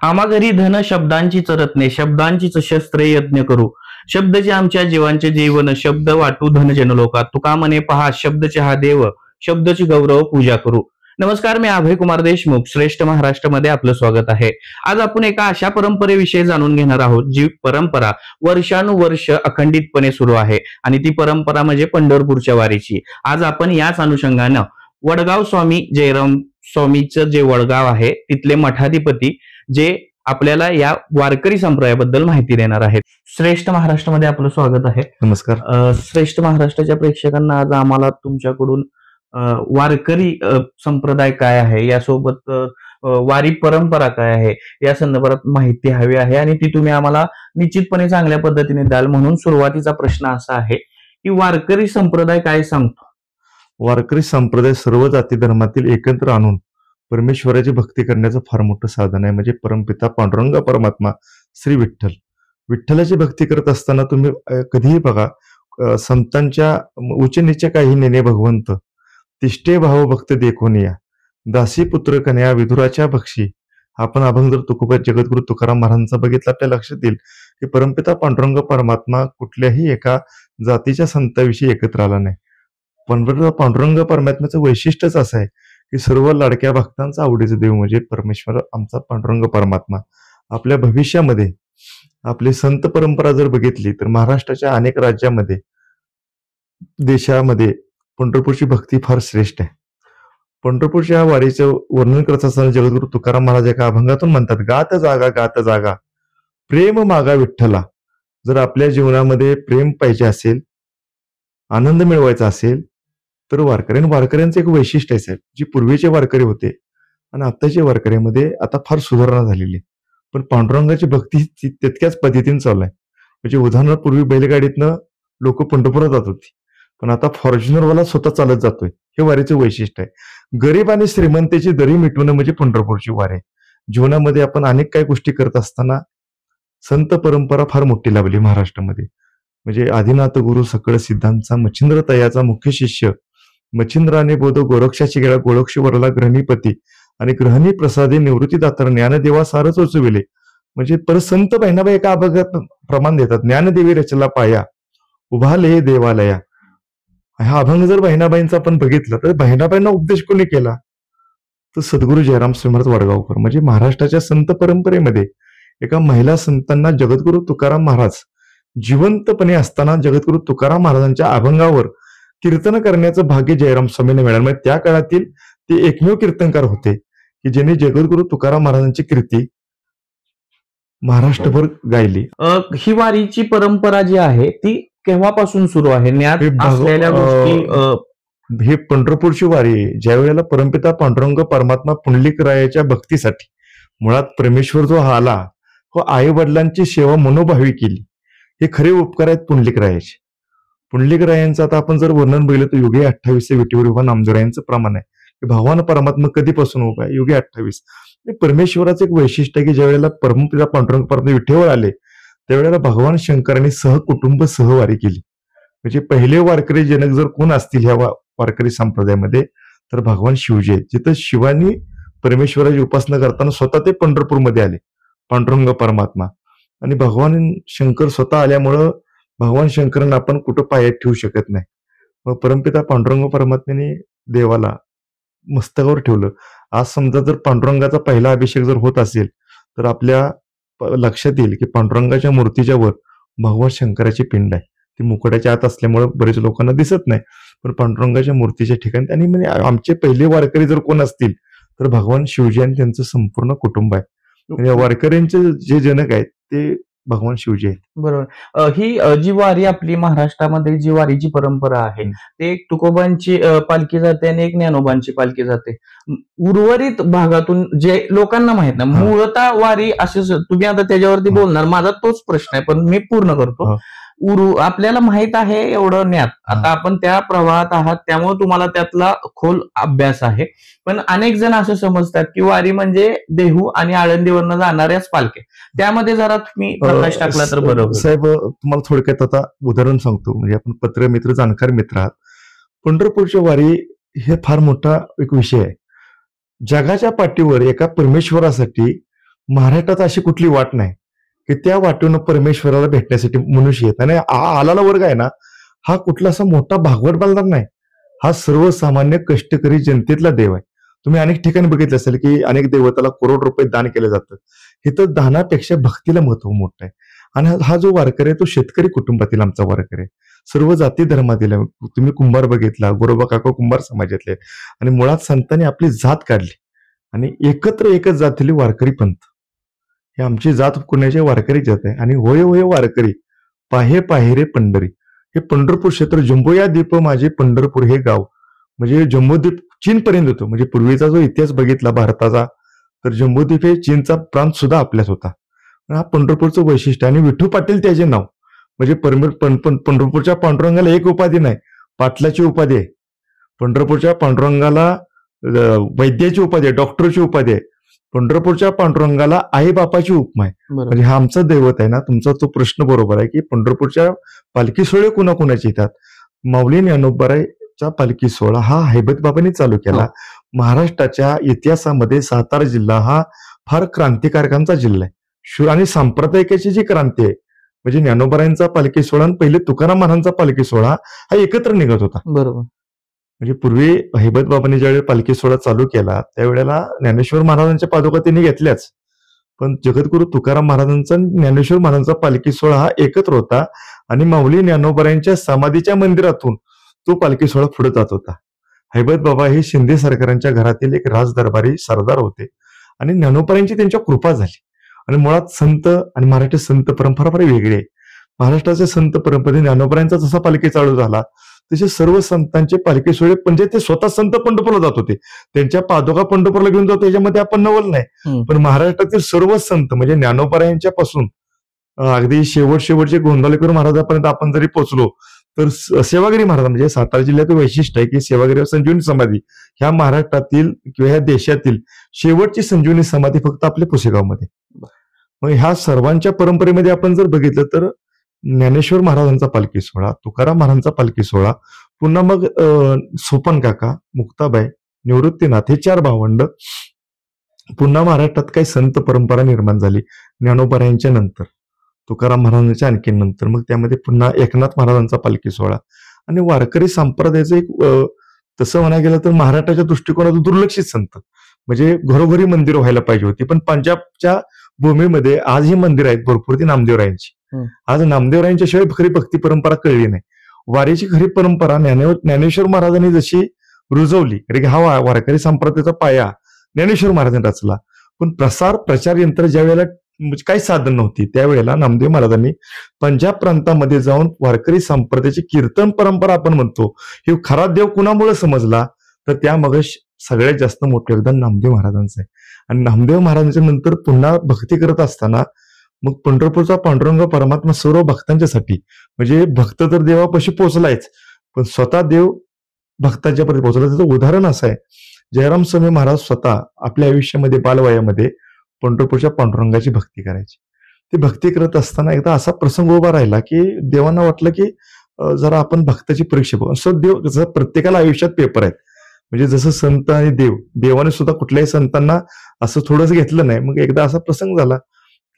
आम्हा घरी धन शब्दांची चरतने शब्दांचीच शस्त्रे यज्ञ करू. शब्दचे आमच्या जीवांचे जीवन शब्द वाटू धन जनलोकात. तुका म्हणे पहा शब्दचे हा देव शब्दची गौरव पूजा करू. नमस्कार, मी अभय कुमार देशमुख. श्रेष्ठ महाराष्ट्रामध्ये आपलं स्वागत आहे. आज आपण एका अशा परंपरेविषयी जाणून घेणार आहोत जी परंपरा वर्षानुवर्ष अखंडितपणे सुरू आहे आणि ती परंपरा म्हणजे पंढरपूरच्या वारीची. आज आपण याच अनुषंगानं वडगाव स्वामी जयराम स्वामीचं जे वडगाव आहे तिथले मठाधिपती जे आपल्याला या वारकरी संप्रदायाबद्दल माहिती देणार आहेत. श्रेष्ठ महाराष्ट्रामध्ये आपलं स्वागत आहे. नमस्कार. श्रेष्ठ महाराष्ट्राच्या प्रेक्षकांना आज आम्हाला तुमच्याकडून वारकरी संप्रदाय काय आहे, यासोबत वारी परंपरा काय आहे या संदर्भात माहिती हवी आहे आणि ती तुम्ही आम्हाला निश्चितपणे चांगल्या पद्धतीने द्याल. म्हणून सुरुवातीचा प्रश्न असा आहे की वारकरी संप्रदाय काय सांगतो? वारकरी संप्रदाय सर्व जाती धर्मातील एकत्र आणून परमेश्वराची भक्ती करण्याचं फार मोठं साधन आहे. म्हणजे परमपिता पांडुरंग परमात्मा श्री विठ्ठलाची भक्ती करत असताना तुम्ही कधीही बघा, संतांच्या उच्च नीच काही नेने भगवंत तिष्ठे भाव भक्त देखून या दासी पुत्र कन्या विधुराच्या भक्षी. आपण अभंग जर तुकोबा जगद्गुरु तुकाराम महाराजांचा बघितला आपल्या लक्षात येईल की परमपिता पांडुरंग परमात्मा कुठल्याही एका जातीच्या संताविषयी एकत्र आला नाही. पण पांडुरंग परमात्म्याचं वैशिष्ट्यच असं आहे की सर्व लाडक्या भक्तांचा आवडीचं देव म्हणजे परमेश्वर आमचा पांडुरंग परमात्मा. आपल्या भविष्यामध्ये आपली संत परंपरा जर बघितली तर महाराष्ट्राच्या अनेक राज्यामध्ये देशामध्ये पंढरपूरची भक्ती फार श्रेष्ठ आहे. पंढरपूरच्या वारीचं वर्णन करत असताना जगद्गुरु तुकाराम महाराज एका अभंगातून म्हणतात, गात जागा प्रेम मागा विठ्ठला. जर आपल्या जीवनामध्ये प्रेम पाहिजे असेल, आनंद मिळवायचा असेल तर वारकऱ्यांचं एक वैशिष्ट्य आहे साहेब. जी पूर्वीचे वारकरी होते आणि आत्ताच्या वारकऱ्यामध्ये आता फार सुधारणा झालेली आहे. पण पांडुरंगाची भक्ती तितक्याच पद्धतीने चालू आहे. म्हणजे उदाहरणार्थ पूर्वी बैलगाडीतनं लोक पंढरपुरात जात होती, पण आता फॉर्च्युनरवाला स्वतः चालत जातोय. हे वारीचं वैशिष्ट्य आहे. गरीब आणि श्रीमंतेची दरी मिटवणं म्हणजे पंढरपूरची वारी आहे. जीवनामध्ये आपण अनेक काही गोष्टी करत असताना संत परंपरा फार मोठी लाभली महाराष्ट्रामध्ये. म्हणजे आदिनाथ गुरु सकळ सिद्धांचा मच्छिंद्र तयाचा मुख्य शिष्य मच्छिंद्राने बोध गोरक्षाची गेळा गोरक्ष वरला ग्रहणीपती आणि ग्रहणी प्रसादे निवृत्ती दातर ज्ञानदेवा सारच उचविले. म्हणजे परत संत बहिणाबाई एका अभंगात प्रमाण देतात, ज्ञानदेवी रचला पाया उभाले देवालया. हा अभंग जर बहिणाबाईंचा आपण बघितलं तर बहिणाबाईंना उपदेश कोणी केला तर सद्गुरू जयराम श्रीमंत वडगावकर. म्हणजे महाराष्ट्राच्या संत परंपरेमध्ये एका महिला संतांना जगद्गुरु तुकाराम महाराज जिवंतपणे असताना जगद्गुरु तुकाराम महाराजांच्या अभंगावर कीर्तन करण्याचं भाग्य जयराम स्वामींना मिळालं. म्हणजे त्या काळातील ते एकमेव कीर्तनकार होते की ज्यांनी जगद्गुरु तुकाराम महाराजांची कीर्ती महाराष्ट्रभर गायली. ही वारीची परंपरा जी आहे ती केव्हापासून सुरू आहे? हे पंढरपूरची वारी ज्या वेळेला परमपिता पांडुरंग परमात्मा पुंडलिकरायाच्या भक्तीसाठी मुळात परमेश्वर जो आला हो आई वडिलांची सेवा मनोभावी केली. हे खरे उपकार आहेत पुंडलिकरायाचे. पुंडलिकरायांचं आता आपण जर वर्णन बघितलं तर युगे 28 विटीवर उभा नामदेवरायांचं प्रमाण आहे की भगवान परमात्मा कधीपासून उभा आहे? युगे 28. परमेश्वराचं एक वैशिष्ट्य आहे की ज्या वेळेला परमपिता पांडुरंग परमात्मा विठेवर आले त्यावेळेला भगवान शंकरांनी सहकुटुंब सहवारी केली. म्हणजे पहिले वारकरी जनक जर कोण असतील ह्या वारकरी संप्रदायामध्ये तर भगवान शिवजी आहेत. जिथं शिवानी परमेश्वराची उपासना करताना स्वतः ते पंढरपूरमध्ये आले पांडुरंग परमात्मा आणि भगवान शंकर स्वतः आल्यामुळं भगवान शंकरांना आपण कुठं पायात ठेवू शकत नाही. मग परमपिता पांडुरंग परमात्म्याने देवाला मस्तकावर ठेवलं. आज समजा जर पांडुरंगाचा पहिला अभिषेक जर होत असेल तर आपल्या लक्षात येईल की पांडुरंगाच्या मूर्तीच्या वर भगवान शंकराची पिंड आहे. ती मुकुटाच्या आत असल्यामुळे बरेच लोकांना दिसत नाही, पण पांडुरंगाच्या मूर्तीच्या ठिकाणी त्यांनी म्हणजे आमचे पहिले वारकरी जर कोण असतील तर भगवान शिवजी आणि त्यांचं संपूर्ण कुटुंब आहे. म्हणजे वारकऱ्यांचे जे जनक आहेत ते भगवान शिवजी आहेत. बरोबर. ही जी वारी आपली महाराष्ट्रामध्ये जी वारीची परंपरा आहे ते एक तुकोबांची पालखी जाते आणि एक ज्ञानोबांची पालखी जाते. उर्वरित भागातून जे लोकांना माहित नाही मूळतः वारी असे तुम्ही आता त्याच्यावरती बोलणार, माझा तोच प्रश्न आहे पण मी पूर्ण करतो. आपल्याला माहित आहे एवढं ज्ञात, आता आपण त्या प्रवाहात आहात त्यामुळे तुम्हाला त्यातला खोल अभ्यास आहे. पण अनेक जण असं समजतात की वारी म्हणजे देहू आणि आळंदीवरनं जाणाऱ्याच पालख्या. त्यामध्ये जरा तुम्ही प्रकाश टाकला तर बरोबर. साहेब तुम्हाला थोडक्यात आता उदाहरण सांगतो. म्हणजे आपण पत्र मित्र जाणकार मित्र आहात. पंढरपूरची वारी हे फार मोठा एक विषय आहे. जगाच्या पाठीवर एका परमेश्वरासाठी महाराष्ट्रात अशी कुठली वाट नाही की त्या वाटेनं परमेश्वराला भेटण्यासाठी मनुष्य येत आणि आलाला वर्ग आहे ना, हा कुठला असा मोठा भागवत बांधणार नाही. हा सर्वसामान्य कष्टकरी जनतेतला देव आहे. तुम्ही अनेक ठिकाणी बघितलं असेल की अनेक देवताला करोड रुपये दान केलं जातं. इथं दानापेक्षा भक्तीला महत्व मोठं आहे. आणि हा जो वारकरी आहे तो शेतकरी कुटुंबातील आमचा वारकरी आहे. सर्व जाती धर्मातील आहे. तुम्ही कुंभार बघितला, गोरोबा काका कुंभार समाजातले आणि मुळात संतांनी आपली जात काढली आणि एकत्र एकच जातीली वारकरी पंथ. ही आमची जात कुणाच्या वारकरी जात आहे. आणि होय होय वारकरी पाहे पाहे रे पंढरी, हे पंढरपूर क्षेत्र जंबोया दीप माझे पंढरपूर हे गाव. म्हणजे जम्बोद्वीप चीनपर्यंत होतो. म्हणजे पूर्वीचा जो इतिहास बघितला भारताचा, तर जम्बोद्वीप हे चीनचा प्रांत सुद्धा आपल्याच होता. हा पंढरपूरचं वैशिष्ट्य. आणि विठू पाटील त्याचे नाव. म्हणजे पंढरपूरच्या पांडुरंगाला एक उपाधी नाही, पाटलाची उपाधी आहे. पंढरपूरच्या पांडुरंगाला वैद्याची उपाधी आहे, डॉक्टरची उपाधी आहे. पंढरपूरच्या पांडुरंगाला आई बापाची उपमा आहे. म्हणजे हा आमचा दैवत आहे ना. तुमचा तो प्रश्न बरोबर आहे की पंढरपूरच्या पालखी सोहळे कुणाकुणाचे येतात. माऊली ज्ञानोबारायचा पालखी सोहळा हा हैबत बाबांनी चालू केला. महाराष्ट्राच्या इतिहासामध्ये सातारा जिल्हा हा फार क्रांतिकारकांचा जिल्हा आहे. आणि सांप्रदायिकाची जी क्रांती आहे, म्हणजे ज्ञानोबारायांचा पालखी सोहळा आणि पहिले तुकाराम महाराजांचा पालखी सोहळा हा एकत्र निघत होता. बरोबर. म्हणजे पूर्वी हैबत बाबांनी ज्यावेळी पालखी सोहळा चालू केला त्यावेळेला ज्ञानेश्वर महाराजांच्या पादुका त्यांनी घेतल्याच, पण जगद्गुरु तुकाराम महाराजांचा ज्ञानेश्वर महाराजांचा पालखी सोहळा हा एकत्र होता. आणि माऊली ज्ञानोबारायांच्या समाधीच्या मंदिरातून तो पालखी सोहळा पुढे जात होता. हैबत बाबा हे शिंदे सरकारांच्या घरातील एक राजदरबारी सरदार होते आणि ज्ञानोबारायांची त्यांच्या कृपा झाली. आणि मुळात संत आणि मराठी संत परंपरा फार वेगळी आहे. महाराष्ट्राच्या संत परंपरेने ज्ञानोबारायांचा जसा पालखी चालू झाला तसे सर्व संतांचे पालखी सोहळे, म्हणजे ते स्वतः संत पंढरपूरला जात होते, त्यांच्या पादुका पंढरपूरला घेऊन जातो, याच्यामध्ये आपण नवल नाही. पण महाराष्ट्रातील सर्व संत म्हणजे ज्ञानोबारायांच्या पासून अगदी शेवटचे गोंधळेकर महाराजांपर्यंत आपण जरी पोहोचलो तर सेवागिरी महाराज, म्हणजे सातारा जिल्ह्याचं वैशिष्ट्य आहे की सेवागिरी संजीवनी समाधी ह्या महाराष्ट्रातील किंवा ह्या देशातील शेवटची संजीवनी समाधी फक्त आपल्या पुसेगावमध्ये. मग ह्या सर्वांच्या परंपरेमध्ये आपण जर बघितलं तर ज्ञानेश्वर महाराजांचा पालखी सोहळा, तुकाराम महाराजांचा पालखी सोहळा, पुन्हा मग सोपन काका, मुक्ताबाई, निवृत्तीनाथ हे 4 भावंड. पुन्हा महाराष्ट्रात काही संत परंपरा निर्माण झाली ज्ञानोबारायांच्या नंतर, तुकाराम महाराजांच्या आणखी नंतर. मग त्यामध्ये पुन्हा एकनाथ महाराजांचा पालखी सोहळा. आणि वारकरी संप्रदायाचं एक तसं म्हणायला गेलं तर महाराष्ट्राच्या दृष्टिकोनातून दुर्लक्षित संत, म्हणजे घरोघरी मंदिरं व्हायला पाहिजे होती. पण पंजाबच्या भूमीमध्ये आज ही मंदिर आहेत भरपूर ती नामदेवरायांची. आज नामदेवरायांच्या शिवाय खरी भक्ती परंपरा कळली नाही. वारीची खरी परंपरा ज्ञानेश्वर महाराजांनी जशी रुजवली, कारण हा वारकरी संप्रदायाचा पाया ज्ञानेश्वर महाराजांनी रचला. पण प्रचार यंत्र ज्या वेळेला म्हणजे काही साधन नव्हती त्यावेळेला नामदेव महाराजांनी पंजाब प्रांतामध्ये जाऊन वारकरी संप्रदायाची कीर्तन परंपरा आपण म्हणतो हे खरा देव कुणामुळे समजला, तर त्यामागे सगळ्यात जास्त मोठं योगदान नामदेव महाराजांचं आहे. आणि नामदेव महाराजांच्या नंतर पुन्हा भक्ती करत असताना मग पंढरपूरचा पांडुरंग परमात्मा सर्व भक्तांच्यासाठी, म्हणजे भक्त तर देवापाशी पोहोचलायच पण स्वतः देव भक्तांच्या पर्यंत पोहोचला. त्याचं उदाहरण असं आहे, जयराम स्वामी महाराज स्वतः आपल्या आयुष्यामध्ये बालवयामध्ये पंढरपूरच्या पांडुरंगाची भक्ती करायची. ती भक्ती करत असताना एकदा असा प्रसंग उभा राहिला की देवांना वाटलं की जरा आपण भक्ताची परीक्षा बघू. असं देव जसं प्रत्येकाला आयुष्यात पेपर आहेत, म्हणजे जसं संत आणि देवाने सुद्धा कुठल्याही संतांना असं थोडंसं घेतलं नाही. मग एकदा असा प्रसंग झाला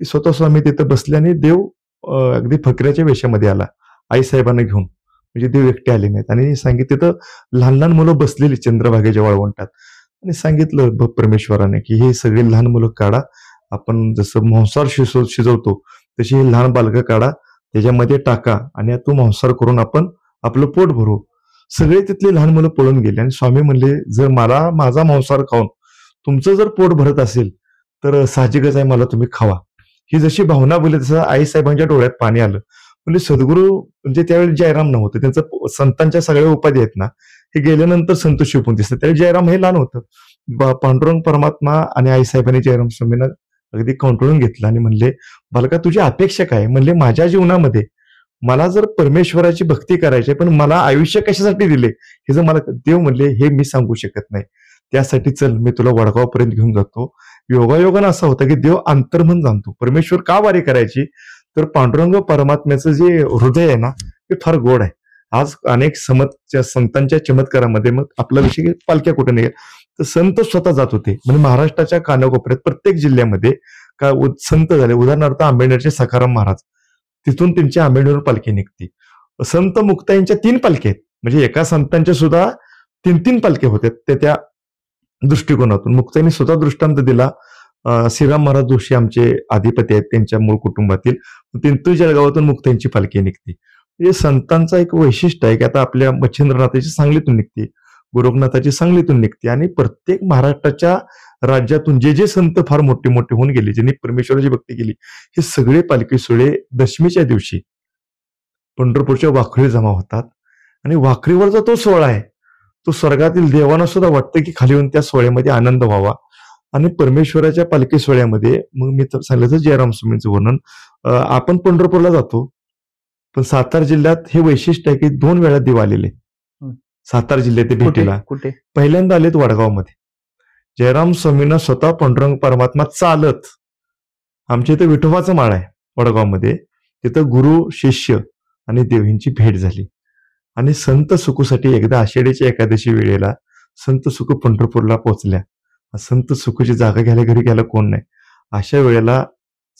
की स्वतः स्वामी तिथे बसले आणि देव अगदी फकीराच्या वेशामध्ये आला आईसाहेबांना घेऊन. म्हणजे देव एकटे आले नाहीत आणि सांगितलं तिथं लहान लहान मुलं बसलेली चंद्रभागेच्या वाळवंटात. आणि सांगितलं परमेश्वराने की हे सगळे लहान मुलं काढा, आपण जसं मांसाहार शिजवतो तशी हे लहान बालकं काढा, त्याच्यामध्ये टाका आणि तो मांसाहार करून आपण आपलं पोट भरू. सगळे तिथले लहान मुलं पळून गेले आणि स्वामी म्हणले जर मला माझा मांसाहार खाऊन तुमचं जर पोट भरत असेल तर साहजिकच आहे मला तुम्ही खावा. ही जशी भावना बोलली तसं आईसाहेबांच्या डोळ्यात पाणी आलं. म्हणजे सद्गुरू म्हणजे त्यावेळी जयराम नव्हतं, त्यांचं संतांच्या सगळ्या उपाधी आहेत ना हे गेल्यानंतर संत शिवपून दिसतं. त्यावेळी जयराम हे लहान होतं. पांडुरंग परमात्मा आणि आईसाहेबांनी जयराम स्वामींना अगदी कंटाळून घेतलं आणि म्हणले बालका तुझी अपेक्षा काय? म्हणले माझ्या जीवनामध्ये मला जर परमेश्वराची भक्ती करायची पण मला आयुष्य कशासाठी दिले हे जर मला देव म्हणले हे मी सांगू शकत नाही, त्यासाठी चल मी तुला वडगावपर्यंत घेऊन जातो. योगायोगानं असा होता की देव अंतर्मन जाणतो. परमेश्वर का वारी करायची तर पांडुरंग परमात्म्याचं जे हृदय आहे ना ते फार गोड आहे. आज अनेक संतांच्या चमत्कारामध्ये मग आपला विषय पालख्या कुठे नाही तर संत स्वतः जात होते. म्हणजे महाराष्ट्राच्या कानाकोपऱ्यात प्रत्येक जिल्ह्यामध्ये संत झाले, उदाहरणार्थ आंबेडकरचे सखाराम महाराज, तिथून त्यांची आंबेडकर पालखी निघते. संत मुक्ताईंच्या 3 पालख्या आहेत, म्हणजे एका संतांच्या सुद्धा 3 पालख्या होत्या त्या दृष्टिकोनातून. मुक्ताईंनी स्वतः दृष्टांत दिला. श्रीराम महाराज जोशी आमचे अधिपती आहेत, त्यांच्या मूळ कुटुंबातील. तिंतू जळगावातून मुक्ताईंची पालखी निघते. म्हणजे संतांचा एक वैशिष्ट्य आहे की आता आपल्या मच्छिंद्रनाथाची सांगलीतून निघते, गोरखनाथाची सांगलीतून निघते, आणि प्रत्येक महाराष्ट्राच्या राज्यातून जे जे संत फार मोठे मोठे होऊन गेले, ज्यांनी परमेश्वराची भक्ती केली, हे सगळे पालखी सोहळे दशमीच्या दिवशी पंढरपूरच्या वाखरीवर जमा होतात. आणि वाखरीवरचा तो सोहळा आहे, तो स्वर्गातील देवांना सुद्धा वाटतं की खाली येऊन त्या सोहळ्यामध्ये आनंद व्हावा. आणि परमेश्वराच्या पालखी सोहळ्यामध्ये मग मी सांगितलं जयराम स्वामींचं वर्णन. आपण पंढरपूरला जातो, पण सातारा जिल्ह्यात हे वैशिष्ट्य आहे की 2 वेळा देव आलेले सातारा जिल्ह्यात भेटीला. कुठे? पहिल्यांदा आलेत वडगावमध्ये. जयराम स्वामींना स्वतः पांडुरंग परमात्मा चालत, आमच्या इथं विठोबाचं माळ आहे वडगावमध्ये, तिथं गुरु शिष्य आणि देवींची भेट झाली. आणि संत सुखूसाठी एकदा आषाढीच्या एकादशी वेळेला संत सुखू पंढरपूरला पोहोचल्या. संत सुखूची जागा घ्यायला घरी घ्यायला कोण नाही. अशा वेळेला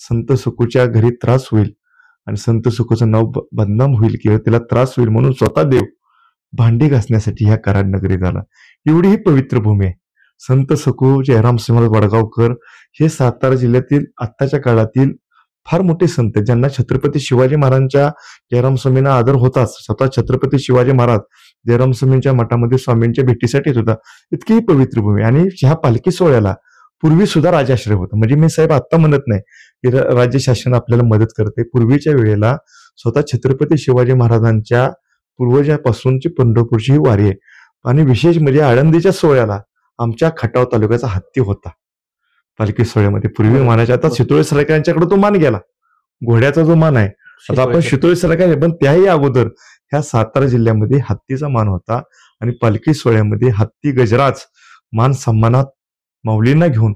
संत सुखूच्या घरी त्रास होईल आणि संत सुखूचं नाव बदनाम होईल किंवा तिला त्रास होईल म्हणून स्वतः देव भांडी घासण्यासाठी ह्या कराड नगरीत आला. एवढी ही पवित्र भूमी आहे. संत सखू जयराम सिंह वडगावकर हे सातारा जिल्ह्यातील आत्ताच्या काळातील फार मोठे संत, ज्यांना छत्रपती शिवाजी महाराजांच्या जयराम स्वामींना आदर होताच. स्वतः छत्रपती शिवाजी महाराज जयराम स्वामींच्या मठामध्ये स्वामींच्या भेटीसाठी येत होता. इतकी पवित्र भूमी. आणि ह्या पालखी सोहळ्याला पूर्वी सुद्धा राजाश्रय होता. म्हणजे मी साहेब आता म्हणत नाही की राज्य शासन आपल्याला मदत करते. पूर्वीच्या वेळेला स्वतः छत्रपती शिवाजी महाराजांच्या पूर्वजापासूनची पंढरपूरची ही वारी आहे. आणि विशेष म्हणजे आळंदीच्या सोहळ्याला आमच्या खटाव तालुक्याचा हत्ती होता पालखी सोहळ्यामध्ये. पूर्वी मानाच्या, आता शितोळे सरकारांच्याकडे तो मान गेला, घोड्याचा जो मान आहे आता आपण शितोळे सरकार, पण त्याही अगोदर ह्या सातारा जिल्ह्यामध्ये हत्तीचा मान होता. आणि पालखी सोहळ्यामध्ये हत्ती गजराज मान सन्मानात माऊलींना घेऊन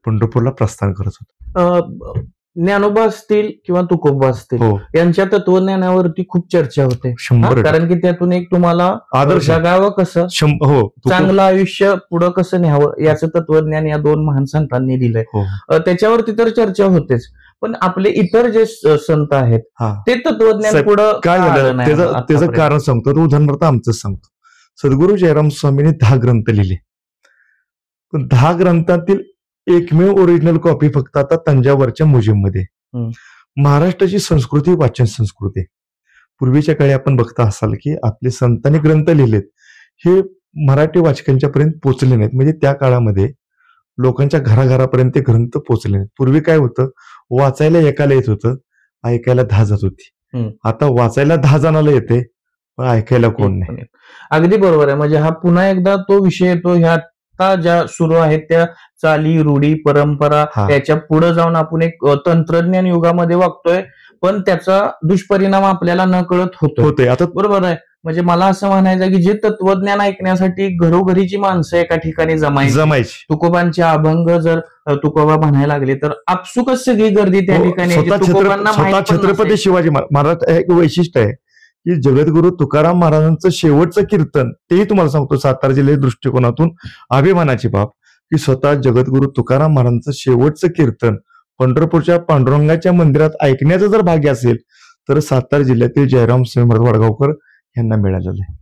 पंढरपूरला प्रस्थान करत होता. ज्ञानोबा असतील किंवा तुकोबा असतील, यांच्या तत्वज्ञानावरती खूप चर्चा होते. 100% कारण की त्यातून एक तुम्हाला आदर्श जगावं कसं, चांगलं आयुष्य पुढं कसं न्यावं याचं तत्वज्ञान या 2 महान संतांनी दिलंय. त्याच्यावरती तर चर्चा होतेच, पण आपले इतर जे संत आहेत ते तत्वज्ञान पुढं काय झालं त्याचं कारण सांगतो. उदाहरणार्थ आमचं सांगतो. सद्गुरू जयराम स्वामींनी 10 ग्रंथ लिहिले, पण 10 ग्रंथातील एकमेव ओरिजिनल कॉपी फक्त आता तंजावरच्या म्युझियममध्ये. महाराष्ट्राची संस्कृती वाचन संस्कृती. पूर्वीच्या काळी आपण बघता असाल की आपले संतांनी ग्रंथ लिहिलेत, हे मराठी वाचकांच्या पर्यंत पोहोचले नाहीत. म्हणजे त्या काळामध्ये लोकांच्या घराघरापर्यंत ते ग्रंथ पोहोचले नाहीत. पूर्वी काय होतं, वाचायला एकाला येत होतं, ऐकायला 10 जात होती. आता वाचायला 10 जणाला येते, पण ऐकायला कोण नाही. अगदी बरोबर आहे. म्हणजे हा पुन्हा एकदा तो विषय येतो, ह्या ज्या सुरू आहेत त्या चाली, रूढी, परंपरा, त्याच्या पुढे जाऊन आपण एक तंत्रज्ञान युगामध्ये वागतोय, पण त्याचा दुष्परिणाम आपल्याला न कळत होतोय. आता बरोबर आहे. म्हणजे मला असं म्हणायचं की जे तत्वज्ञान ऐकण्यासाठी घरोघरीची माणसं एका ठिकाणी जमायची. तुकोबांचे अभंग जर तुकोबा म्हणायला लागले तर आपसुकच सगळी गर्दी त्या ठिकाणी. छत्रपती शिवाजी महाराज एक वैशिष्ट्य आहे की जगद्गुरु तुकाराम महाराजांचं शेवटचं कीर्तन, तेही तुम्हाला सांगतो सातारा जिल्ह्याच्या दृष्टिकोनातून अभिमानाची बाब, की स्वतः जगद्गुरु तुकाराम महाराजांचं शेवटचं कीर्तन पंढरपूरच्या पांडुरंगाच्या मंदिरात ऐकण्याचं जर भाग्य असेल तर सातारा जिल्ह्यातील जयराम सिंह वडगावकर यांना मिळालेलं आहे.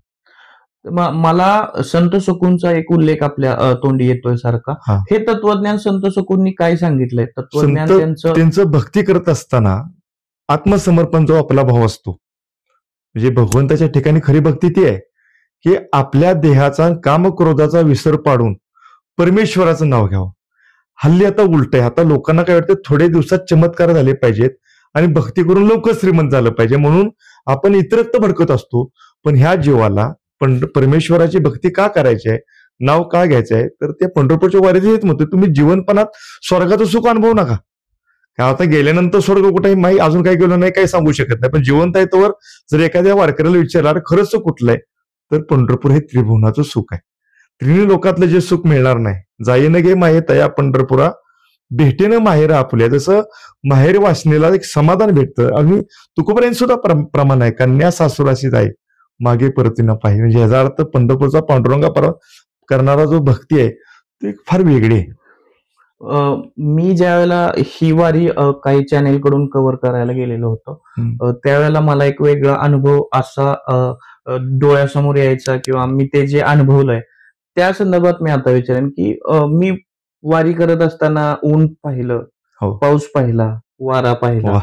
मला संत सखूंचा एक उल्लेख आपल्या तोंडी येतोय सारखा. हे तत्वज्ञान संत सखूंनी काय सांगितलंय? तत्वज्ञान त्यांचं भक्ती करत असताना आत्मसमर्पण जो आपला भाव असतो, म्हणजे भगवंताच्या ठिकाणी खरी भक्ती ती आहे की आपल्या देहाचा कामक्रोधाचा विसर पाडून परमेश्वराचं नाव घ्यावं. हल्ली आता उलट आहे. आता लोकांना काय वाटतं, थोडे दिवसात चमत्कार झाले पाहिजेत आणि भक्ती करून लवकर श्रीमंत झालं पाहिजे म्हणून आपण इतरत्र भडकत असतो. पण ह्या जीवाला परमेश्वराची भक्ती का करायची आहे, नाव का घ्यायचं आहे, तर ते पंढरपूरच्या वारीत येत म्हणतो तुम्ही जीवनपणात स्वर्गाचं सुख अनुभवू नका. काय आता गेल्यानंतर स्वर्ग कुठेही माही अजून काही गेलो नाही, काही सांगू शकत नाही. पण जिवंत आहे तोवर जर एखाद्या वारकऱ्याला विचारणार खरंच कुठलं आहे, तर पंढरपूर हे त्रिभुवनाचं सुख आहे. त्रिणी लोकातलं जे सुख मिळणार नाही. जाईन गे माहे तया पंढरपुरा, भेटेनं माहेर आपुल्या. जसं माहेर वासनेला एक समाधान भेटतं. आणि तुकोपर्यंत सुद्धा प्रमाण आहे, कन्या सासुराशी जाई मागे परतीनं पाहिजे. म्हणजे याचा अर्थ पंढरपूरचा पांडुरंगा करणारा जो भक्ती आहे ती फार वेगळी आहे. मी ज्या वेळेला ही वारी काही चॅनेल कडून कव्हर करायला गेलेलो होतो, त्यावेळेला मला एक वेगळा अनुभव असा डोळ्यासमोर यायचा किंवा मी ते जे अनुभवलंय त्या संदर्भात मी आता विचारेन की मी वारी करत असताना ऊन पाहिलं, हो. पाऊस पाहिला, वारा पाहिला, वा.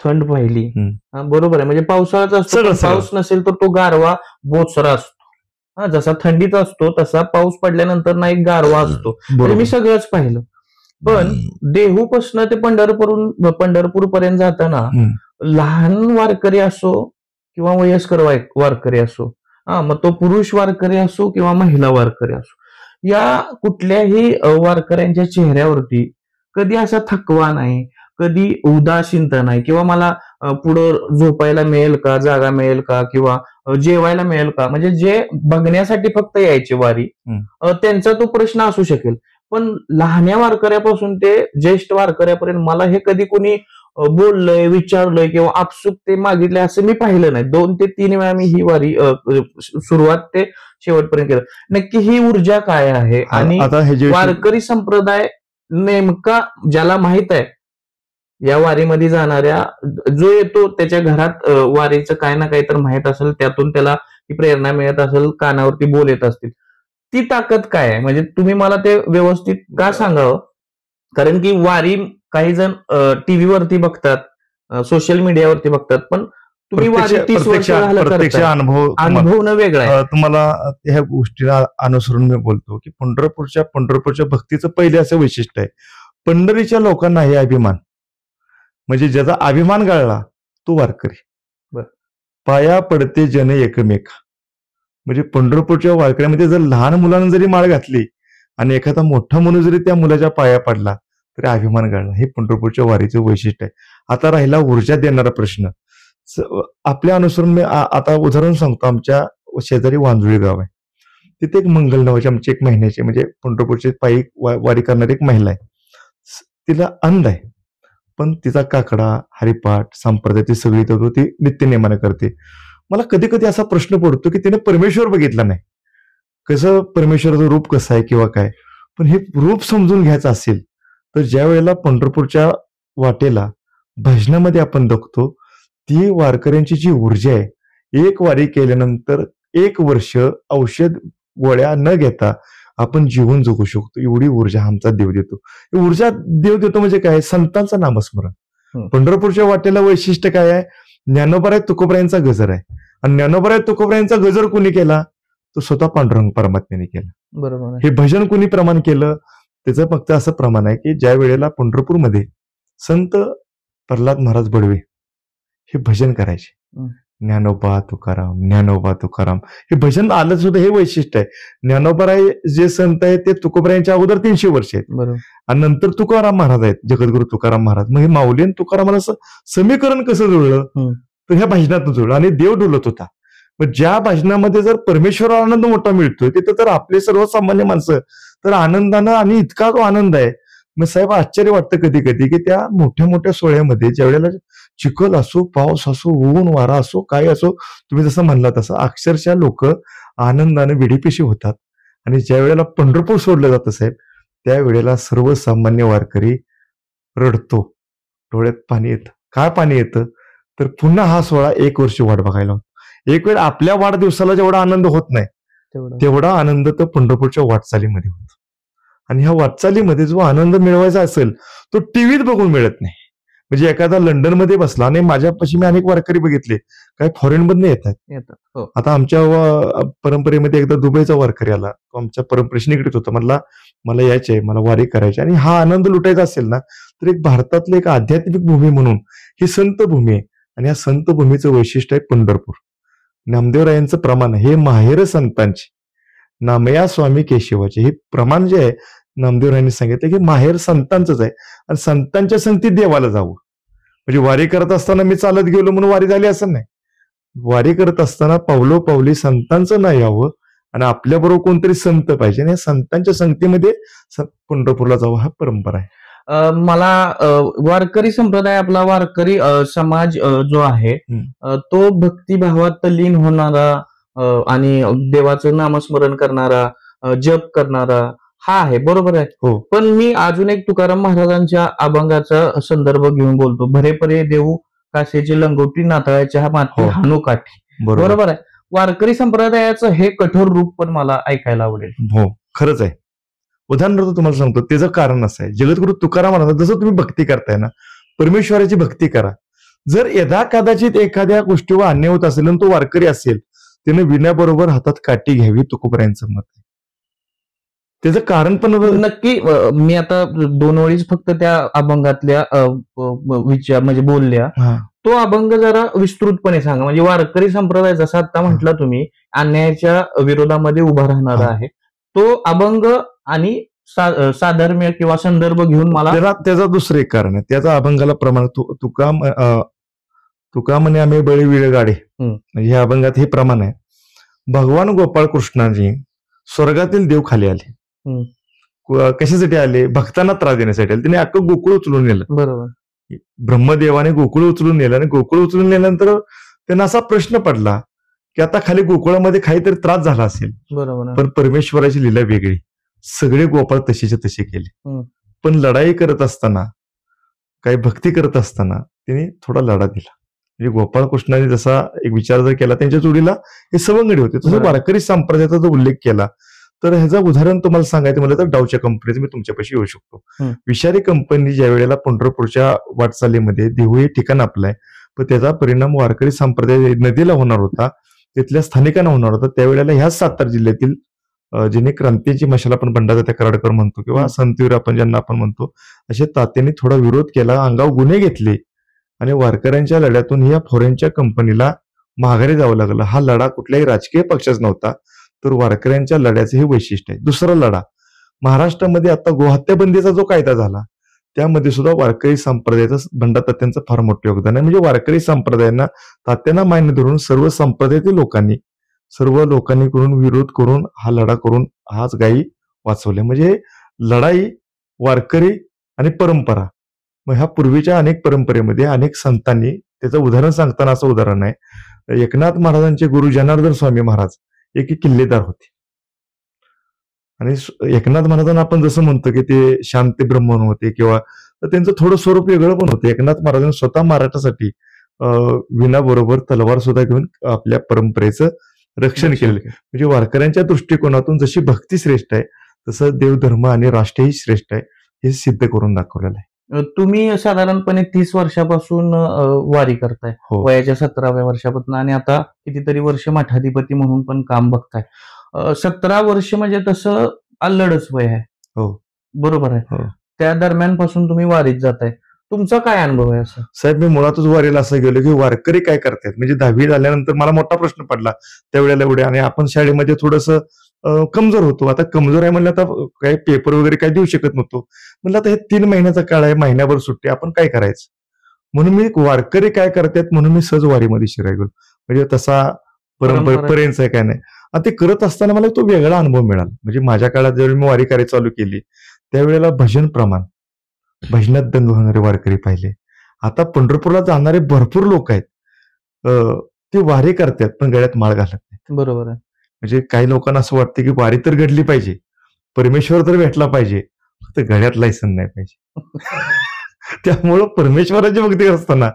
थंड पाहिली. हम्म. बरोबर आहे. म्हणजे पावसाळाच असतो, सगळं पण सगळं पाऊस नसेल तर तो गारवा बोचरा असतो. जसा थंडीत असतो तसा पाऊस पडल्यानंतर ना एक गारवा असतो. म्हणजे बरोबर मी सगळंच पाहिलं. पण देहूपासून ते पंढरपूर पर्यंत जाताना लहान वारकरी असो किंवा वयस्कर वारकरी असो, मग तो पुरुष वारकरी असो किंवा महिला वारकरी असो, या कुठल्याही वारकऱ्यांच्या चेहऱ्यावरती कधी असा थकवा नाही, कधी उदासीनता नाही किंवा मला पुढं झोपायला मिळेल का, जागा मिळेल का किंवा जेवायला मिळेल का, म्हणजे जे बघण्यासाठी फक्त यायचे वारी, त्यांचा तो प्रश्न असू शकेल. पण लहान्या वारकऱ्यापासून ते ज्येष्ठ वारकऱ्यापर्यंत मला हे कधी कोणी बोललंय, विचारलंय किंवा आपसूक ते मागितलंय असं मी पाहिलं नाही. 2 ते 3 वेळा मी ही वारी सुरुवात ते शेवटपर्यंत केलं. नक्की ही ऊर्जा काय आहे आणि आता हे जे वारकरी संप्रदाय नेमका ज्याला माहित आहे, या वारीमध्ये जाणाऱ्या जो येतो त्याच्या घरात वारीचं काय ना काही तर माहित असेल, त्यातून त्याला ती प्रेरणा मिळत असेल, कानावरती बोल येत असतील, ती ताकद काय आहे? म्हणजे तुम्ही मला ते व्यवस्थित का सांगावं? कारण की वारी काही जण टीव्हीवरती बघतात, सोशल मीडियावरती बघतात, पण तुम्ही वारी 30 वर्ष झालं प्रत्यक्ष करताय. अनुभवणं वेगळं आहे. तुम्हाला ह्या गोष्टीला अनुसरून मी बोलतो की पंढरपूरच्या भक्तीचं पहिले असं वैशिष्ट्य आहे, पंढरीच्या लोकांना हे अभिमान, म्हणजे ज्याचा अभिमान गाळला तो वारकरी. पाया पडते जन एकमेका. म्हणजे पंढरपूरच्या वारकऱ्यामध्ये जर लहान मुलानं जरी माळ घातली आणि एखादा मोठा मुलं जरी त्या मुलाच्या पाया पडला तरी अभिमान गाळला. हे पंढरपूरच्या वारीचं वैशिष्ट्य आहे. आता राहिला ऊर्जा देणारा प्रश्न. आपल्या अनुसरून मी आता उदाहरण सांगतो. आमच्या शेजारी वांजुळी गाव आहे, तिथे एक मंगल नावाची आमची 1 महिन्याची म्हणजे पंढरपूरची पायी वारी करणारी एक महिला आहे. तिला अंध आहे, पण तिचा काकडा, हरिपाठ, संप्रदाय ती सगळी ती नित्यनेमाने करते. मला कधी कधी असा प्रश्न पडतो की तिने परमेश्वर बघितला नाही, कसं परमेश्वराचं रूप कसं आहे किंवा काय, पण हे रूप समजून घ्यायचं असेल तर ज्या वेळेला पंढरपूरच्या वाटेला भजनामध्ये आपण बघतो, ती वारकऱ्यांची जी ऊर्जा आहे, 1 वारी केल्यानंतर 1 वर्ष औषध गोळ्या न घेता आपण जीवन जगू शकतो, एवढी ऊर्जा आमचा देव देतो. ऊर्जा देव देतो म्हणजे काय? संतांचं नामस्मरण. पंढरपूरच्या वाटेला वैशिष्ट्य काय आहे? ज्ञानोबराय तुकोबरायांचा गजर आहे, आणि ज्ञानोबराय तुकोबरायांचा गजर कोणी केला? तो स्वतः पांडुरंग परमात्म्याने केला. बरोबर. हे भजन कोणी प्रमाण केलं? त्याचं फक्त असं प्रमाण आहे की ज्या वेळेला पंढरपूरमध्ये संत प्रल्हाद महाराज बडवे हे भजन करायचे, ज्ञानोबा तुकाराम, ज्ञानोबा तुकाराम, हे भजन आलं सुद्धा हे वैशिष्ट्य आहे. ज्ञानोबराय जे संत आहेत ते तुकोबरायांच्या अगोदर 300 वर्ष आहेत, आणि नंतर तुकाराम महाराज आहेत, जगद्गुरु तुकाराम महाराज. मग हे माऊली आणि तुकारामाला समीकरण कसं जुळलं? तर ह्या भजनातून जुळलं, आणि देव डोलत होता. मग ज्या भजनामध्ये जर परमेश्वर आनंद मोठा मिळतोय तिथं तर आपले सर्वसामान्य माणसं तर आनंदानं, आणि इतका तो आनंद आहे. मग साहेब आश्चर्य वाटतं कधी कधी की त्या मोठ्या मोठ्या सोहळ्यामध्ये ज्या वेळेला चिखल असो, पाऊस असो, ऊन वारा असो, काय असो, तुम्ही जसं म्हणला तसं अक्षरशः लोक आनंदाने विडीपिशी होतात. आणि ज्या वेळेला पंढरपूर सोडलं जातं साहेब, त्यावेळेला सर्वसामान्य वारकरी रडतो, डोळ्यात पाणी येतं. काय पाणी येतं? तर पुन्हा हा सोहळा 1 वर्ष वाट बघायला होतो. एक वेळ आपल्या वाढदिवसाला जेवढा आनंद होत नाही तेवढा आनंद तर पंढरपूरच्या वाटचालीमध्ये होतो. आणि ह्या वाटचालीमध्ये जो आनंद मिळवायचा असेल तो टीव्हीत बघून मिळत नाही. म्हणजे एखादा लंडनमध्ये बसला, आणि माझ्यापाशी मी अनेक वारकरी बघितले, काही फॉरेन मधनं येतात. आता आमच्या परंपरेमध्ये एकदा दुबईचा वारकरी आला, तो आमच्या परंपरेशी निगडीत होता. मला यायचे, मला वारी करायची, आणि हा आनंद लुटायचा असेल ना तर एक भारतातली एक आध्यात्मिक भूमी म्हणून ही संत भूमी आहे. आणि या संत भूमीचं वैशिष्ट्य आहे पंढरपूर. नामदेवरायांचं प्रमाण हे माहेर संतांचे, नामया स्वामी केशवाचे, हे प्रमाण जे आहे नामदेवरायांनी सांगितलं की माहेर संतांचंच आहे, आणि संतांच्या संगतीत देवाला जावं. म्हणजे वारी करत असताना मी चालत गेलो म्हणून वारी झाली असं नाही. वारी करत असताना पावलोपावली संतांचं नाही यावं, आणि आपल्याबरोबर कोणतरी संत पाहिजे, आणि संतांच्या संगतीमध्ये पंढरपूरला जावं, हा परंपरा आहे. मला वारकरी संप्रदाय, आपला वारकरी समाज जो आहे तो भक्तिभावात लीन होणारा आणि देवाचं नामस्मरण करणारा, जप करणारा, हा आहे, बरोबर आहे. हो. पण मी अजून एक तुकाराम महाराजांच्या अभंगाचा संदर्भ घेऊन बोलतो. भरे परे देऊ कासेची लंगोटी नाताळाच्या माती हो. हानू काठी. बरोबर आहे. वारकरी संप्रदायाचं हे कठोर रूप पण मला ऐकायला आवडेल. हो, खरंच आहे. उदाहरणार्थ तुम्हाला सांगतो, त्याचं कारण असं आहे, जगद्गुरु तुकाराम महाराज जसं तुम्ही भक्ती करताय ना, परमेश्वराची भक्ती करा. जर यदा कदाचित एखाद्या गोष्टीवर अन्याय होत असेल आणि तो वारकरी असेल, त्याने विण्याबरोबर हातात काठी घ्यावी, तुकोबरायांचं मत आहे. त्याचं कारण पण नक्की मी आता 2 ओळीच फक्त त्या अभंगातल्या विचार म्हणजे बोलल्या. तो अभंग जरा विस्तृतपणे सांगा. म्हणजे वारकरी संप्रदाय जसा आता म्हटला तुम्ही अन्यायाच्या विरोधामध्ये उभा राहणारा आहे, तो अभंग आणि साधर्म्य किंवा संदर्भ घेऊन मला त्याचा दुसरं एक कारण आहे. त्याचा अभंगाला प्रमाण तुका म्हणे आम्ही बळी विळ गाडे, म्हणजे ह्या अभंगात हे प्रमाण आहे. भगवान गोपाळ कृष्णाजी स्वर्गातील देव खाली आले. कशासाठी आले? भक्तांना त्रास देण्यासाठी आले. त्यांनी अख्खं गोकुळ उचलून नेलं. बरोबर. ब्रह्मदेवाने गोकुळ उचलून नेलं आणि गोकुळ उचलून नेल्यानंतर त्यांना असा प्रश्न पडला की आता खाली गोकुळामध्ये काहीतरी त्रास झाला असेल. बरोबर. पण परमेश्वराची लीला वेगळी. सगळे गोपाळ तसेचे तसे केले. पण लढाई करत असताना, काही भक्ती करत असताना त्यांनी थोडा लढा दिला. म्हणजे गोपाळ कृष्णाने जसा एक विचार जर केला, त्यांच्या जोडीला हे सवंगडी होते. तसं वारकरी संप्रदायाचा जो उल्लेख केला, तर ह्याचं उदाहरण तुम्हाला सांगायचं म्हणलं तर डावच्या कंपनीचं मी तुमच्यापाशी येऊ शकतो. विषारी कंपनी ज्या वेळेला पंढरपूरच्या वाटचालीमध्ये देहू हे ठिकाण आपलंय, पण त्याचा परिणाम वारकरी संप्रदाय नदीला होणार होता, तिथल्या स्थानिकांना होणार होता. त्यावेळेला ह्याच सातारा जिल्ह्यातील ज्यांनी क्रांतीची मशाल आपण बंडातात्या कराडकर म्हणतो किंवा संतवीर आपण ज्यांना आपण म्हणतो, अशा तात्यांनी थोडा विरोध केला, अंगावर गुन्हे घेतले आणि वारकऱ्यांच्या लढ्यातून या फॉरेनच्या कंपनीला माघारी जावं लागलं. हा लढा कुठल्याही राजकीय पक्षाचा नव्हता, तर वारकऱ्यांच्या लढ्याचं हे वैशिष्ट्य आहे. दुसरा लढा महाराष्ट्रामध्ये आता गोहत्या बंदीचा जो कायदा झाला, त्यामध्ये सुद्धा वारकरी संप्रदायाचं बंडातात्यांचं फार मोठं योगदान आहे. म्हणजे वारकरी संप्रदायांना तात्यांना मान्य धरून सर्व लोकांनी करून विरोध करून हा लढा करून हाच गायी वाचवल्या. म्हणजे लढाई, वारकरी आणि परंपरा. मग ह्या पूर्वीच्या अनेक परंपरेमध्ये अनेक संतांनी त्याचं उदाहरण सांगताना असं उदाहरण आहे, एकनाथ महाराजांचे गुरु जनार्दन स्वामी महाराज एक किल्लेदार होते. आणि एकनाथ महाराजांना आपण जसं म्हणतो की ते शांती ब्रह्मन होते किंवा त्यांचं थोडं स्वरूप वेगळं पण होतं. एकनाथ महाराजांनी स्वतः महाराष्ट्रासाठी विणाबरोबर तलवार सुद्धा घेऊन आपल्या परंपरेचं रक्षण केलेलं. म्हणजे वारकऱ्यांच्या दृष्टिकोनातून जशी भक्ती श्रेष्ठ आहे, तसं देवधर्म आणि राष्ट्रही श्रेष्ठ आहे, हे सिद्ध करून दाखवलेलं आहे. तुम्ही साधारणपणे 30 वर्षापासून वारी करताय, वयाच्या 17व्या वर्षापासून, आणि आता कितीतरी वर्ष मठाधिपती म्हणून पण काम बघताय. 17 वर्ष म्हणजे तसं अल्लडच वय आहे. हो, बरोबर आहे. त्या दरम्यान पासून तुम्ही वारीत जाताय. तुमचा काय अनुभव आहे? असं साहेब, मी मुळातच वारीला असं गेलो की वारकरी काय करतात. म्हणजे 10वी झाल्यानंतर मला मोठा प्रश्न पडला त्यावेळेला एवढे, आणि आपण शाळेमध्ये थोडंसं कमजोर होतो. आता कमजोर आहे म्हणलं, आता काही पेपर वगैरे काही देऊ शकत नव्हतो. म्हणलं आता हे 3 महिन्याचा काळ आहे, महिन्याभर सुट्टी, आपण काय करायचं. म्हणून मी वारकरी काय करतात म्हणून मी सहज वारीमध्ये शिराय गेलो. म्हणजे तसा परंपरेचा काय नाही. आणि ते करत असताना मला तो वेगळा अनुभव मिळाला. म्हणजे माझ्या काळात ज्यावेळी मी वारी करायला चालू केली, त्यावेळेला भजन प्रमाण, भजनात दंग होणारे वारकरी पाहिले. आता पंढरपूरला जाणारे भरपूर लोक आहेत, ते वारी करतात पण गळ्यात माळ घालत नाहीत. बरोबर आहे. म्हणजे काही लोकांना असं वाटतं की वारी तर घडली पाहिजे, परमेश्वर तर भेटला पाहिजे, फक्त गळ्यात लायसन नाही पाहिजे. त्यामुळं परमेश्वराची भक्ती असताना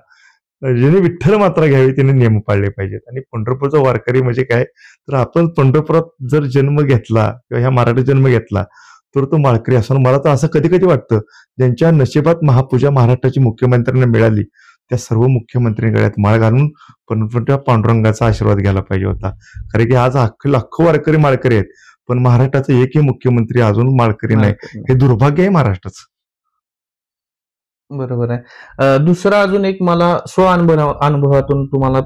ज्याने विठ्ठल मात्रा घ्यावी त्याने नियम पाळले पाहिजेत. आणि पंढरपूरचा वारकरी म्हणजे काय, तर आपण पंढरपुरात जर जन्म घेतला किंवा ह्या मराठीत जन्म घेतला तर तो माळकरी असणार. मला तर असं कधी कधी वाटतं, ज्यांच्या नशिबात महापूजा महाराष्ट्राची मुख्यमंत्र्यांना मिळाली, त्या सर्व मुख्यमंत्र्यांनी गळ्यात माळ घालून पंढरपूरच्या पांडुरंगाचा आशीर्वाद घ्यायला पाहिजे होता. कारण की आज लाखो वारकरी माळकरी आहेत, पण महाराष्ट्राचा एकही मुख्यमंत्री अजून माळकरी नाही. हे दुर्भाग्य आहे महाराष्ट्राचं. बरोबर आहे. दुसरा अजून एक मला अनुभवातून तुम्हाला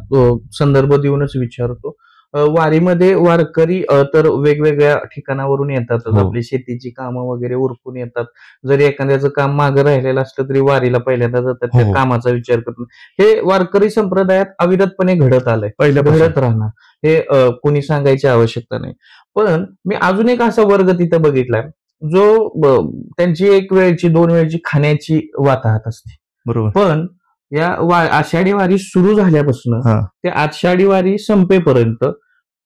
संदर्भ देऊनच विचारतो. वारीमध्ये वारकरी तर वेगवेगळ्या ठिकाणावरून येतात. आपली शेतीची कामं वगैरे उरकून येतात. जरी एखाद्याचं काम मागं राहिलेलं असलं तरी वारीला पहिल्यांदा जातात, त्या कामाचा विचार करतात. हे वारकरी संप्रदायात अविरतपणे घडत आलंय, घडत राहणार, हे कोणी सांगायची आवश्यकता नाही. पण मी अजून एक असा वर्ग तिथं बघितलाय जो त्यांची 1 वेळची 2 वेळची खाण्याची वाताहत असते. बरोबर. पण या आषाढी वारी सुरू झाल्यापासून ते आषाढी वारी संपेपर्यंत,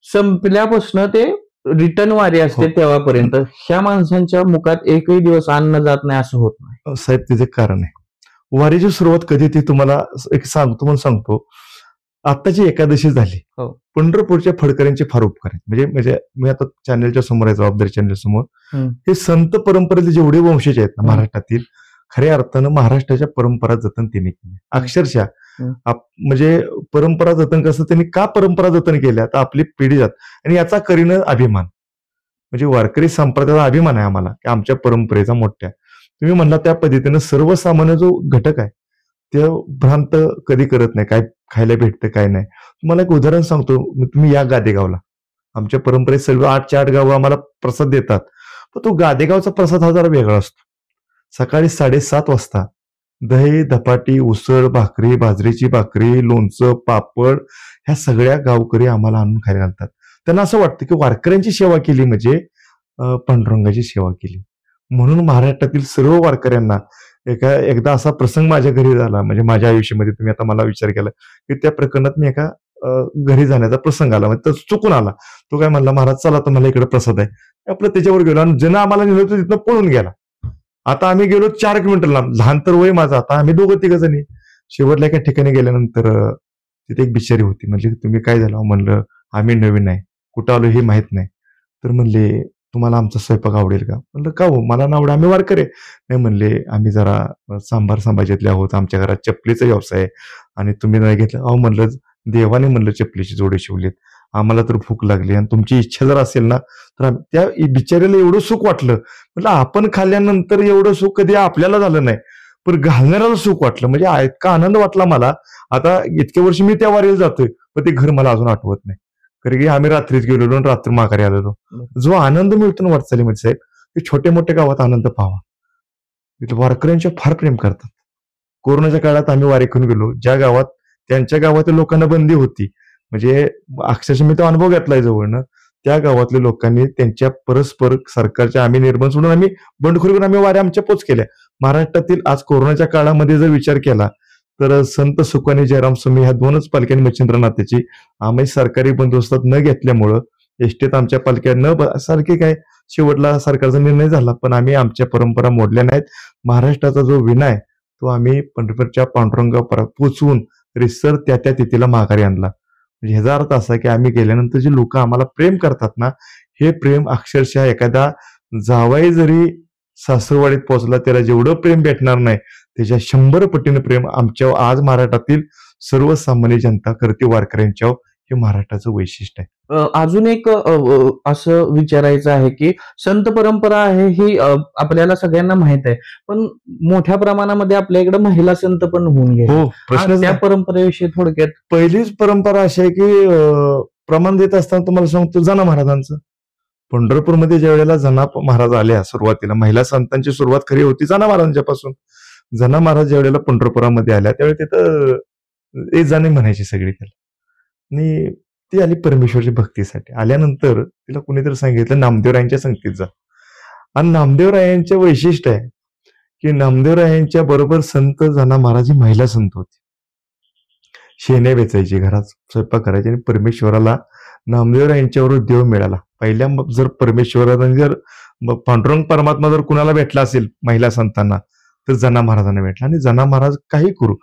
संपल्यापासून ते रिटर्न वारी असते हो. तेव्हापर्यंत ह्या माणसांच्या मुखात एकही दिवस अन्न जात नाही असं होत नाही. साहेब तिचे कारण आहे. वारीची सुरुवात कधी ती तुम्हाला एक सांगतो म्हणून सांगतो. आत्ताची एकादशी झाली. हो. पंढरपूरच्या फडकऱ्यांचे फार उपकार आहेत. म्हणजे म्हणजे मी आता चॅनेलच्या समोर आहे, जबाबदारी चॅनेल समोर. हे संत परंपरेचे जेवढे वंशज आहेत ना महाराष्ट्रातील, खऱ्या अर्थानं महाराष्ट्राच्या परंपरा जतन त्यांनी केली. अक्षरशः म्हणजे परंपरा जतन कसं त्यांनी का परंपरा जतन केल्या तर आपली पिढी जात आणि याचा करीनं अभिमान. म्हणजे वारकरी संप्रदायाचा अभिमान आहे आम्हाला की आमच्या परंपरेचा मोठ्या. तुम्ही म्हणला त्या पद्धतीनं सर्वसामान्य जो घटक आहे ते भ्रांत कधी करत नाही, काय खायला भेटतं काय नाही. तुम्हाला एक उदाहरण सांगतो. तुम्ही या गादेगावला, आमच्या परंपरेत सर्व 8च्या 8 गावं आम्हाला प्रसाद देतात. पण तो गादेगावचा प्रसाद हा जरा वेगळा असतो. सकाळी 7:30 वाजता दही, धपाटी, उसळ, भाकरी, बाजरीची भाकरी, लोणचं, पापड ह्या सगळ्या गावकरी आम्हाला आणून खायला घालतात. त्यांना असं वाटतं की वारकऱ्यांची सेवा केली म्हणजे पांडुरंगाची सेवा केली. म्हणून महाराष्ट्रातील सर्व वारकऱ्यांना एकदा असा प्रसंग माझ्या घरी झाला. म्हणजे माझ्या आयुष्यामध्ये तुम्ही आता मला विचार केला की त्या प्रकरणात मी एका घरी जाण्याचा प्रसंग आला. म्हणजे चुकून आला. तो काय म्हणला, महाराज चला तर मला इकडे प्रसाद आहे. आपलं त्याच्यावर गेलो आणि ज्यानं आम्हाला नेलं होतं तिथनं पळून गेला. आता आम्ही गेलो 4 किलोमीटर लांब. लहान तर वय माझं. आता आम्ही दोघं तिघ जणी शेवटल्या एका ठिकाणी गेल्यानंतर तिथे एक बिचारी होती. म्हणजे तुम्ही काय झालं म्हणलं, आम्ही नवीन आहे, कुठं आलो हे माहित नाही. तर म्हणले तुम्हाला आमचा स्वयंपाक आवडेल का? म्हणलं का हो, मला ना आवडेल, आम्ही वारकरी. नाही म्हणले आम्ही जरा सांबार संभाजीतले आहोत, आमच्या घरात चपलीचा व्यवसाय आहे आणि तुम्ही नाही घेतलं. अहो म्हणलं देवाने म्हणलं चपलीची जोडे शिवलेत, आम्हाला तर भूक लागली आणि तुमची इच्छा जर असेल ना तर त्या बिचारीला एवढं सुख वाटलं. म्हटलं आपण खाल्ल्यानंतर एवढं सुख कधी आपल्याला झालं नाही, पण घालणाऱ्याला सुख वाटलं. म्हणजे इतका आनंद वाटला मला. आता इतक्या वर्षी मी त्या वारीला जातोय पण ते घर मला अजून आठवत नाही. कारण की आम्ही रात्रीच गेलेलो आणि रात्री माघारी आलेलो. जो आनंद मिळतो ना वाटचालीमध्ये साहेब, ते छोट्या मोठ्या गावात आनंद पाहावा. तिथे वारकऱ्यांच्या फार प्रेम करतात. कोरोनाच्या काळात आम्ही वारी करून गेलो ज्या गावात, त्यांच्या गावातील लोकांना बंदी होती. म्हणजे अक्षरशः मी तो अनुभव घेतलाय जवळनं. त्या गावातल्या लोकांनी त्यांच्या परस्पर सरकारच्या आम्ही निर्बंध सोडून आम्ही बंडखोरी करून आम्ही वाऱ्या आमच्या पोच केल्या. महाराष्ट्रातील आज कोरोनाच्या काळामध्ये जर विचार केला तर संत सुखानी जयराम स्वामी ह्या 2च पालख्यांनी मच्छिंद्रनाथाची आम्ही सरकारी बंदोबस्तात न घेतल्यामुळं एसटीत आमच्या पालख्या न सारखे काय शेवटला सरकारचा निर्णय झाला, पण आम्ही आमच्या परंपरा मोडल्या नाहीत. महाराष्ट्राचा जो विना आहे तो आम्ही पंढरपूरच्या पांडुरंगापर्यंत पोचवून रिसर त्या तिथीला माघारी आणला. म्हणजे ह्याचा अर्थ असा की आम्ही गेल्यानंतर जे लोक आम्हाला प्रेम करतात ना, हे प्रेम अक्षरशः एखादा जावई जरी सासरवाडीत पोहोचला त्याला जेवढं प्रेम भेटणार नाही त्याच्या 100 पटीने प्रेम आमच्या आज महाराष्ट्रातील सर्वसामान्य जनता करते वारकऱ्यांच्यावर. हे महाराष्ट्राचं वैशिष्ट्य आहे. अजून एक असं विचारायचं आहे की संत परंपरा आहे ही आपल्याला सगळ्यांना माहित आहे, पण मोठ्या प्रमाणामध्ये आपल्या इकडे महिला संत पण होऊन गेले. हो, प्रश्न त्या परंपरेविषयी थोडक्यात. पहिलीच परंपरा अशी आहे की प्रमाण देत असताना तुम्हाला सांगतो जना महाराजांचं. पंढरपूरमध्ये ज्या वेळेला जना महाराज आल्या सुरुवातीला, महिला संतांची सुरुवात खरी होती जना महाराजांच्या पासून. जना महाराज ज्या वेळेला पंढरपुरामध्ये आल्या त्यावेळी तिथं एक जाणे म्हणायची सगळी त्याला. आणि ती आली परमेश्वरच्या भक्तीसाठी. आल्यानंतर तिला कुणीतरी सांगितलं नामदेवरायांच्या संगतीत जा. आणि नामदेवरायांच्या वैशिष्ट्य आहे की नामदेवरायांच्या बरोबर संत जना महाराज ही महिला संत होती. शेण्या वेचायची, घरात स्वयंपाक करायची आणि परमेश्वराला नामदेवरायांच्यावर देव मिळाला. पहिल्या जर परमेश्वराने जर पांडुरंग परमात्मा जर कुणाला भेटला असेल महिला संतांना तर जना महाराजांना भेटला. आणि जना महाराज काही करू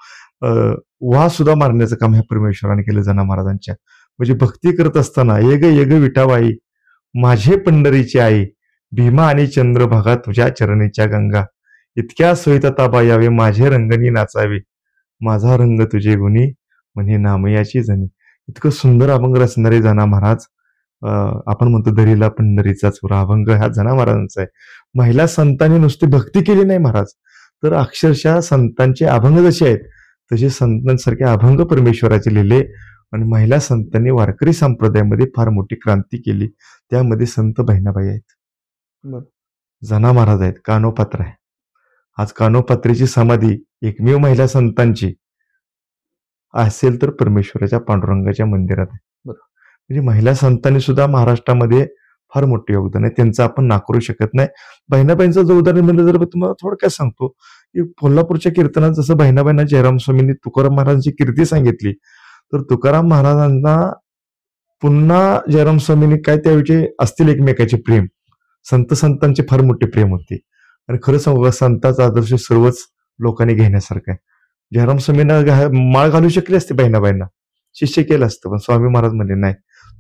वाह सुद्धा मारण्याचं काम ह्या परमेश्वराने केलं जना महाराजांच्या. म्हणजे भक्ती करत असताना येग विठाबाई माझे पंढरीची आई, भीमा आणि चंद्रभागा तुझ्या चरणीच्या गंगा, इतक्या सोयीता यावे माझे रंगणी नाचावे, माझा रंग तुझे गुणी म्हणे नामयाची जणी. इतकं सुंदर अभंग रचणारे जना महाराज. आपण म्हणतो दरीला पंढरीचा चुरा अभंग हा जना महाराजांचा आहे. महिला संतांनी नुसती भक्ती केली नाही महाराज, तर अक्षरशः संतांचे अभंग जसे आहेत तसे संतांसारखे अभंग परमेश्वराचे लिहिले. आणि महिला संतांनी वारकरी संप्रदायामध्ये फार मोठी क्रांती केली. त्यामध्ये संत बहिणाबाई आहेत, जना महाराज आहेत, कानोपात्र आहे. आज कानोपात्रेची समाधी एकमेव महिला संतांची असेल तर परमेश्वराच्या पांडुरंगाच्या मंदिरात आहे. म्हणजे महिला संतांनी सुद्धा महाराष्ट्रामध्ये फार मोठे योगदान आहे, त्यांचं आपण नाकारू शकत नाही. बहिणाबाईंचं जो उदाहरण म्हणलं जर तुम्हाला थोडक्यात सांगतो की कोल्हापूरच्या कीर्तनात जसं बहिणाबाईंना जयराम स्वामींनी तुकाराम महाराजांची कीर्ती सांगितली, तर तुकाराम महाराजांना पुन्हा जयराम स्वामींनी काय त्यावेळी असतील एकमेकाचे प्रेम, संतांचे फार मोठे प्रेम होते. आणि खरं सांगू का, संतांचा आदर्श सर्वच लोकांनी घेण्यासारखा आहे. जयराम स्वामींना माळ घालू शकले असते बहिणाबाईंना, शिष्य केलं असतं, पण स्वामी महाराज म्हणले नाही,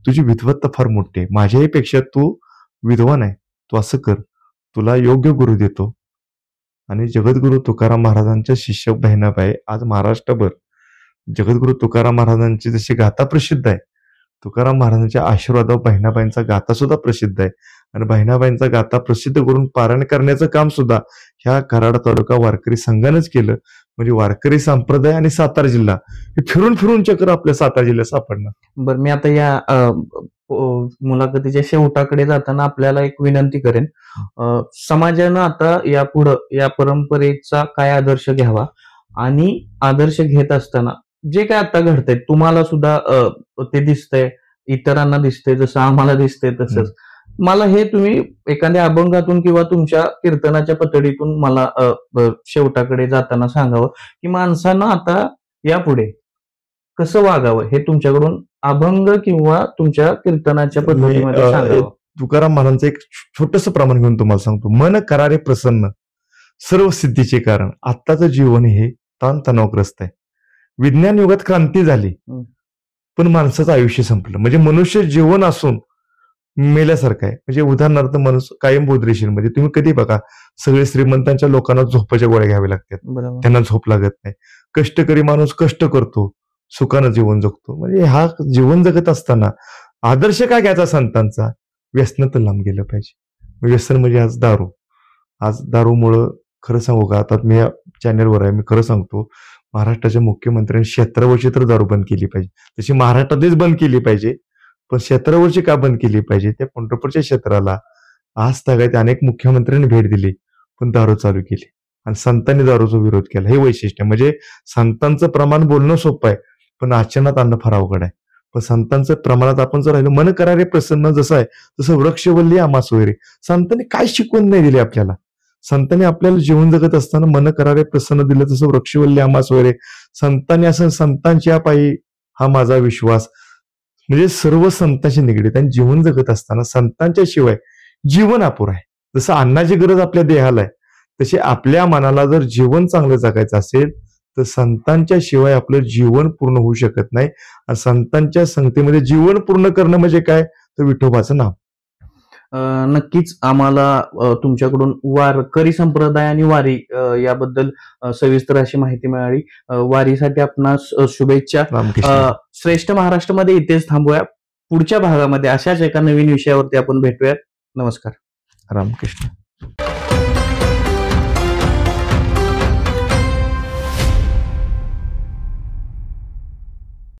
तुझी विद्वत्ता फार मोठी आहे, माझ्याही पेक्षा तू विद्वान आहे, तू असं कर, तुला योग्य गुरु देतो. आणि जगद्गुरु तुकाराम महाराजांच्या शिष्य बहिणाबाई आज महाराष्ट्रभर जगद्गुरु तुकाराम महाराजांची जशी गाथा प्रसिद्ध आहे, तुकाराम महाराजांच्या आशीर्वादावर बहिणाबाईंचा गाथा सुद्धा प्रसिद्ध आहे. आणि बहिणाबाईंचा गाथा प्रसिद्ध करून पारायण करण्याचं काम सुद्धा ह्या कराड तालुका वारकरी संघानंच केलं. म्हणजे वारकरी संप्रदाय आणि सातारा जिल्हा हे फिरून फिरून चक्र आपल्या सातारा जिल्ह्यात सापडणार. बरं, मी आता या मुलाखतीच्या शेवटाकडे जाताना आपल्याला एक विनंती करेन. समाजानं आता यापुढं या परंपरेचा काय आदर्श घ्यावा, आणि आदर्श घेत असताना जे काय आता घडतंय, तुम्हाला सुद्धा ते दिसतंय, इतरांना दिसतंय, जसं आम्हाला दिसतंय तसंच मला हे तुम्ही एखाद्या अभंगातून किंवा तुमच्या कीर्तनाच्या पतडीतून मला शेवटाकडे जाताना सांगावं की माणसानं आता यापुढे कसं वागावं, हे तुमच्याकडून अभंग किंवा तुमच्या कीर्तनाच्या पद्धतीमध्ये सांगावं. तुकाराम महाराजांचं एक छोटंसं प्रमाण घेऊन तुम्हाला सांगतो. मन करारे प्रसन्न, सर्व सिद्धीचे कारण. आत्ताचं जीवन हे ताणतणावग्रस्त आहे. विज्ञान युगात क्रांती झाली, पण माणसाचं आयुष्य संपलं. म्हणजे मनुष्य जीवन असून मेल्यासारखं आहे. म्हणजे उदाहरणार्थ माणूस कायम बोधरेशील मध्ये तुम्ही कधी बघा, सगळे श्रीमंतांच्या लोकांना झोपाच्या गोळ्या घ्याव्या लागतात, त्यांना झोप लागत नाही. कष्टकरी माणूस कष्ट करतो, सुखानं जीवन जगतो. म्हणजे हा जीवन जगत असताना आदर्श काय घ्यायचा संतांचा? व्यसनातून लांब गेलं पाहिजे. व्यसन म्हणजे आज दारू. आज दारूमुळं खरं सांगू का, आता मी या चॅनलवर आहे, मी खरं सांगतो, महाराष्ट्राच्या मुख्यमंत्र्यांनी क्षेत्रावरची तर दारू बंद केली पाहिजे. तशी महाराष्ट्रातच बंद केली पाहिजे, पण क्षेत्रावरची का बंद केली पाहिजे? त्या पंढरपूरच्या क्षेत्राला आज तागायत अनेक मुख्यमंत्र्यांनी भेट दिली, पण दारू चालू केली आणि संतांनी दारूचा विरोध केला. हे वैशिष्ट्य. म्हणजे संतांचं प्रमाण बोलणं सोपं आहे, पण आचरणात आणणं फार अवघड आहे. पण संतांचं प्रमाणात आपण जर राहिलो, मन करारे प्रसन्न जसं आहे तसं वृक्षवल्ली आम्हा सोयरे. संतांनी काय शिकवून नाही दिले आपल्याला? संतांनी आपल्याला जीवन जगत असताना मन करारे प्रसन्न दिलं, तसं वृक्षवल्ली आम्हा सोयरे. संतांनी असं संतांच्या पायी हा माझा विश्वास. म्हणजे सर्व संतांशी निगडीत. आणि जीवन जगत असताना संतांच्या शिवाय जीवन अपुरं आहे. जसं अन्नाची गरज आपल्या देहाला आहे, तशी आपल्या मनाला जर जीवन चांगलं जगायचं असेल तर संतांच्या शिवाय आपलं जीवन पूर्ण होऊ शकत नाही. आणि संतांच्या संगतीमध्ये जीवन पूर्ण करणं म्हणजे काय? तर विठोबाचं नाम. नक्कीच आम्हाला तुमच्याकडून वारकरी संप्रदाय आणि वारी याबद्दल सविस्तर अशी माहिती मिळाली. वारीसाठी आपणास शुभेच्छा. श्रेष्ठ महाराष्ट्रामध्ये इथेच थांबूया. पुढच्या भागामध्ये अशाच एका नवीन विषयावरती आपण भेटूयात. नमस्कार. रामकृष्ण.